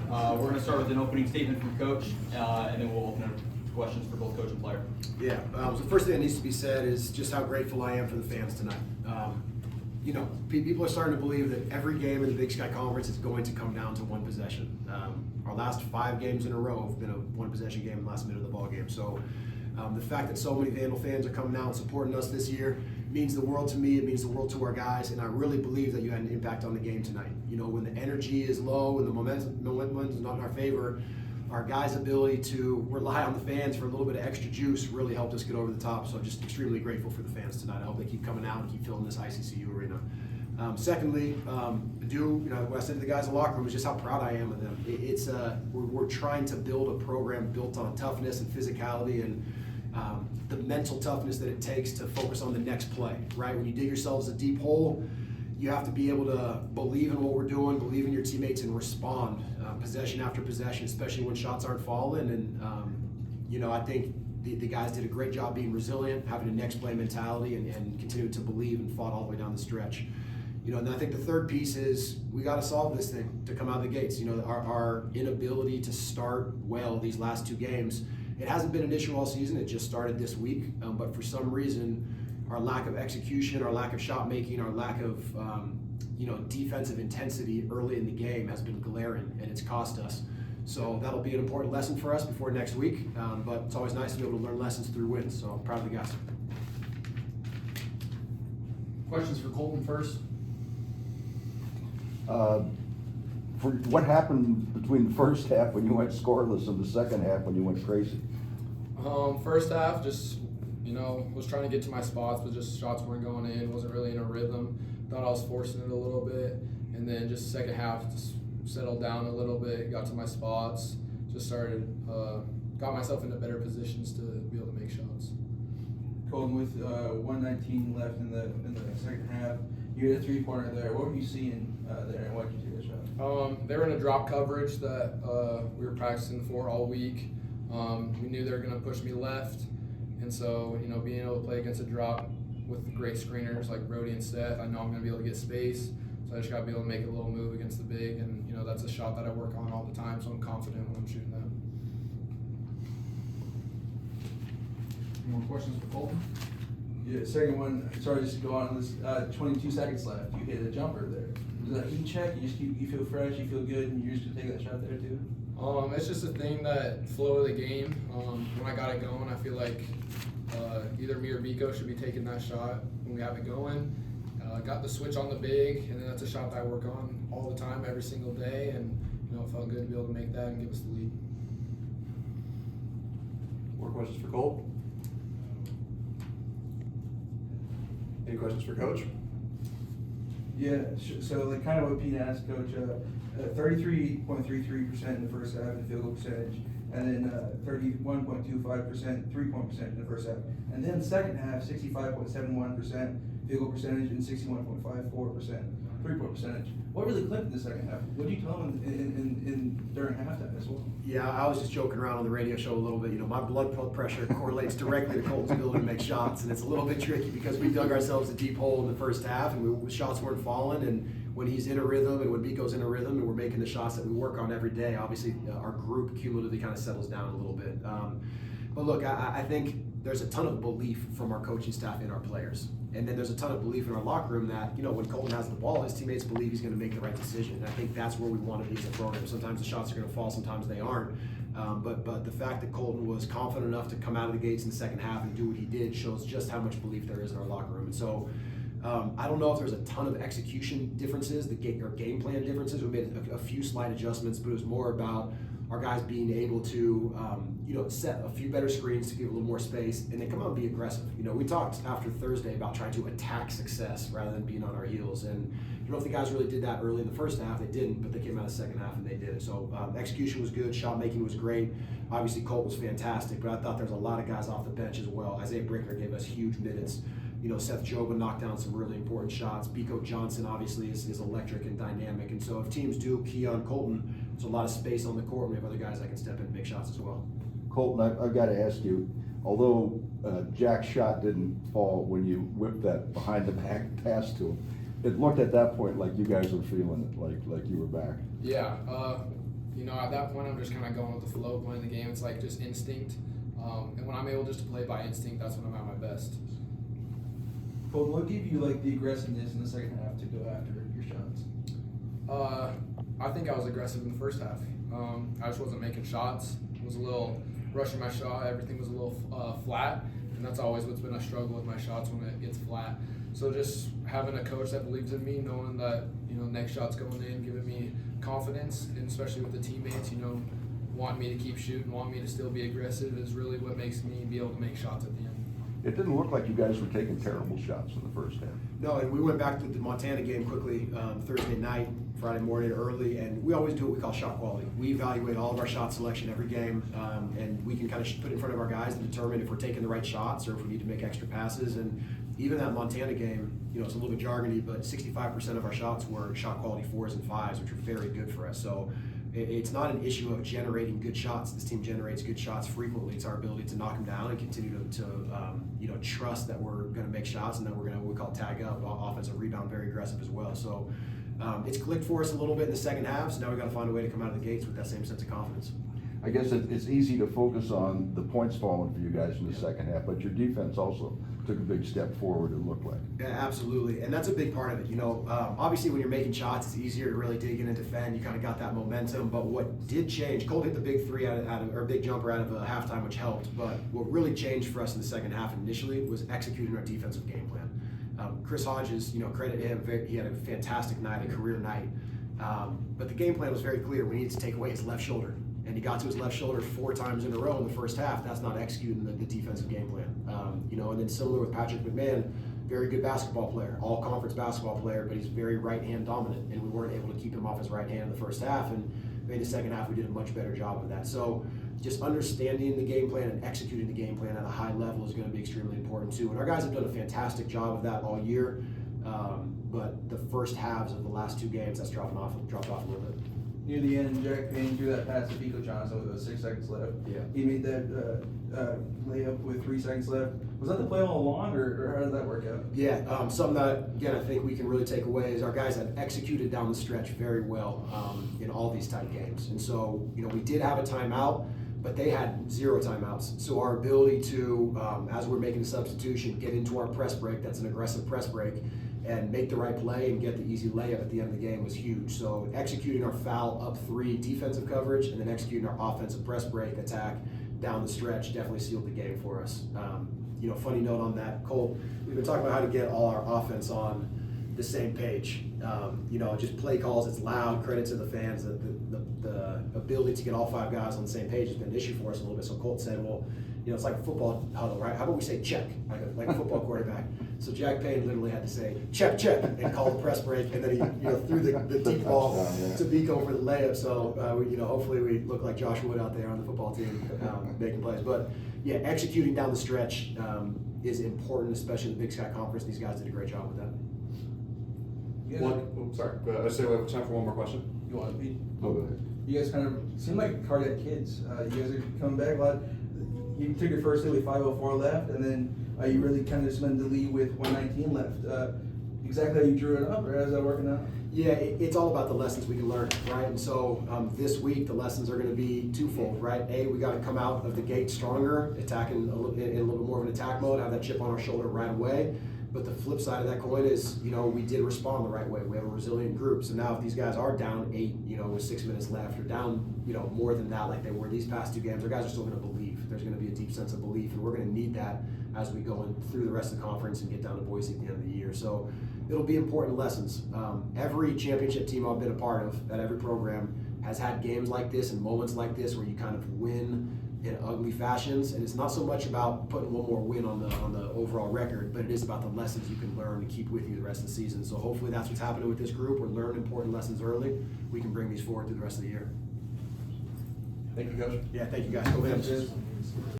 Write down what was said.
We're going to start with an opening statement from Coach, and then we'll open up to questions for both coach and player. Yeah, the first thing that needs to be said is just how grateful I am for the fans tonight. People are starting to believe that every game in the Big Sky Conference is going to come down to one possession. Our last 5 games in a row have been a one-possession game in the last minute of the ball game. So the fact that so many Vandal fans are coming out and supporting us this year means the world to me. It means the world to our guys, and I really believe that you had an impact on the game tonight. When the energy is low and the momentum is not in our favor, our guys' ability to rely on the fans for a little bit of extra juice really helped us get over the top. So I'm just extremely grateful for the fans tonight. I hope they keep coming out and keep filling this ICCU arena. Secondly, what I said to the guys in the locker room is just how proud I am of them. We're trying to build a program built on toughness and physicality and the mental toughness that it takes to focus on the next play, right? When you dig yourselves a deep hole, you have to be able to believe in what we're doing, believe in your teammates, and respond possession after possession, especially when shots aren't falling. And, I think the guys did a great job being resilient, having a next play mentality, and continued to believe and fought all the way down the stretch. And I think the third piece is we got to solve this thing to come out of the gates. Our inability to start well these last 2 games, it hasn't been an issue all season. It just started this week. But for some reason, our lack of execution, our lack of shot making, our lack of defensive intensity early in the game has been glaring, and it's cost us. So that'll be an important lesson for us before next week. But it's always nice to be able to learn lessons through wins. So I'm proud of the guys. Questions for Kolton first? For what happened between the first half when you went scoreless and the second half when you went crazy? First half, just was trying to get to my spots, but just shots weren't going in. Wasn't really in a rhythm. Thought I was forcing it a little bit, and then just second half, just settled down a little bit. Got to my spots. Just started, got myself into better positions to be able to make shots. Kolton, with 1:19 left in the second half, you had a 3-pointer there. What were you seeing there, and why did you take that shot? They were in a drop coverage that we were practicing for all week. We knew they were going to push me left, and so being able to play against a drop with great screeners like Brody and Seth, I know I'm going to be able to get space. So I just got to be able to make a little move against the big, and that's a shot that I work on all the time. So I'm confident when I'm shooting that. Any more questions for Kolton? Yeah, second one. Sorry, just to go on this. 22 seconds left. You hit a jumper there. Was that heat check? You feel fresh, you feel good, and you're just gonna take that shot there too? It's just a thing that flow of the game. When I got it going, I feel like either me or Biko should be taking that shot when we have it going. Got the switch on the big, and then that's a shot that I work on all the time, every single day, and it felt good to be able to make that and give us the lead. More questions for Colt? Any questions for Coach? Yeah. So like kind of what Pete asked, Coach. 33.33% in the first half in field goal percentage, and then 31.25% 3-point percentage in the first half, and then second half 65.71% field goal percentage and 61.54% 3-point percentage. What really clicked in the second half? What did you tell them in during halftime as well? Yeah, I was just joking around on the radio show a little bit. My blood pressure correlates directly to Colton's ability to make shots, and it's a little bit tricky because we dug ourselves a deep hole in the first half, and shots weren't falling. And when he's in a rhythm, and when Biko's in a rhythm, and we're making the shots that we work on every day, obviously our group cumulatively kind of settles down a little bit. But look, I think there's a ton of belief from our coaching staff in our players. And then there's a ton of belief in our locker room that, when Kolton has the ball, his teammates believe he's going to make the right decision. And I think that's where we want to be as a program. Sometimes the shots are going to fall, sometimes they aren't. But the fact that Kolton was confident enough to come out of the gates in the second half and do what he did shows just how much belief there is in our locker room. And so I don't know if there's a ton of execution differences, or game plan differences. We made a few slight adjustments, but it was more about our guys being able to, set a few better screens to give a little more space, and then come out and be aggressive. We talked after Thursday about trying to attack success rather than being on our heels. And I don't know if the guys really did that early in the first half. They didn't, but they came out of the second half and they did it. So execution was good, shot making was great. Obviously, Colt was fantastic, but I thought there was a lot of guys off the bench as well. Isaiah Brickner gave us huge minutes. Seth Joba knocked down some really important shots. Biko Johnson obviously is electric and dynamic. And so if teams do key on Kolton, there's a lot of space on the court, and we have other guys that can step in and make shots as well. Kolton, I've got to ask you, although Jack's shot didn't fall when you whipped that behind the back pass to him, it looked at that point like you guys were feeling it, like you were back. Yeah, you know, at that point, I'm just kind of going with the flow, playing the game. It's like just instinct. And when I'm able just to play by instinct, that's when I'm at my best. Colton, what gave you like the aggressiveness in the second half to go after your shots? I think I was aggressive in the first half. I just wasn't making shots. Was a little rushing my shot. Everything was a little flat, and that's always what's been a struggle with my shots when it gets flat. So just having a coach that believes in me, knowing that, you know, next shot's going in, giving me confidence, and especially with the teammates, you know, wanting me to keep shooting, wanting me to still be aggressive is really what makes me be able to make shots at the end. It didn't look like you guys were taking terrible shots in the first half. No, and we went back to the Montana game quickly Thursday night, Friday morning early, and we always do what we call shot quality. We evaluate all of our shot selection every game, and we can kind of put in front of our guys to determine if we're taking the right shots or if we need to make extra passes. And even that Montana game, you know, it's a little bit jargony, but 65% of our shots were shot quality 4s and 5s, which are very good for us. So it's not an issue of generating good shots. This team generates good shots frequently. It's our ability to knock them down and continue to you know, trust that we're going to make shots and that we're going to what we call tag up, offensive rebound, very aggressive as well. So it's clicked for us a little bit in the second half. So now we got to find a way to come out of the gates with that same sense of confidence. I guess it's easy to focus on the points falling for you guys in the second half, but your defense also took a big step forward, it looked like. Yeah, absolutely, and that's a big part of it. You know, obviously when you're making shots, it's easier to really dig in and defend. You kind of got that momentum, but what did change, Colt hit the big three or big jumper out of halftime, which helped, but what really changed for us in the second half initially was executing our defensive game plan. Chris Hodges, you know, credit him, he had a fantastic night, a career night, but the game plan was very clear. We needed to take away his left shoulder. And he got to his left shoulder 4 times in a row in the first half. That's not executing the defensive game plan. You know, and then similar with Patrick McMahon, very good basketball player, all conference basketball player, but he's very right hand dominant, and we weren't able to keep him off his right hand in the first half. And maybe the second half we did a much better job of that. So just understanding the game plan and executing the game plan at a high level is going to be extremely important too. And our guys have done a fantastic job of that all year. But the first halves of the last 2 games, that's dropped off a little bit. Near the end, Jack Payne threw that pass to Biko Johnson with 6 seconds left. Yeah. He made that layup with 3 seconds left. Was that the play all along, or how did that work out? Yeah, something that, again, I think we can really take away is our guys have executed down the stretch very well in all these tight games. And so, you know, we did have a timeout, but they had 0 timeouts. So our ability to, as we're making a substitution, get into our press break, that's an aggressive press break, and make the right play and get the easy layup at the end of the game was huge. So executing our foul up 3 defensive coverage and then executing our offensive press break attack down the stretch definitely sealed the game for us. You know, funny note on that, Cole, we've been talking about how to get all our offense on the same page. You know, just play calls, it's loud, credit to the fans. The ability to get all 5 guys on the same page has been an issue for us a little bit. So Colt said, well, you know, it's like a football huddle, right? How about we say check, like a football quarterback? So Jack Payne literally had to say check, and call the press break, and then he, you know, threw the deep ball to Biko for the layup. So you know, hopefully we look like Josh Wood out there on the football team making plays. But yeah, executing down the stretch is important, especially in the Big Sky Conference. These guys did a great job with that. Sorry, I say we have time for one more question. You want to be? Oh, go ahead. You guys kind of seem like cardiac kids. You guys are coming back a lot. You took your first hit with 5:04 left, and then you really kind of cemented the lead with 1:19 left. Exactly how you drew it up, or how's that working out? Yeah, it's all about the lessons we can learn, right? And so this week the lessons are going to be twofold, right? A, we got to come out of the gate stronger, attacking in a little bit more of an attack mode, have that chip on our shoulder right away. But the flip side of that coin is, you know, we did respond the right way. We have a resilient group. So now if these guys are down 8, you know, with 6 minutes left, or down, you know, more than that like they were these past 2 games, our guys are still going to believe. There's going to be a deep sense of belief, and we're going to need that as we go through the rest of the conference and get down to Boise at the end of the year. So it'll be important lessons. Every championship team I've been a part of at every program has had games like this and moments like this where you kind of win in ugly fashions, and it's not so much about putting one more win on the overall record, but it is about the lessons you can learn to keep with you the rest of the season. So hopefully that's what's happening with this group. We're learning important lessons early. We can bring these forward through the rest of the year. Thank you, Coach. Yeah, thank you guys. Go ahead.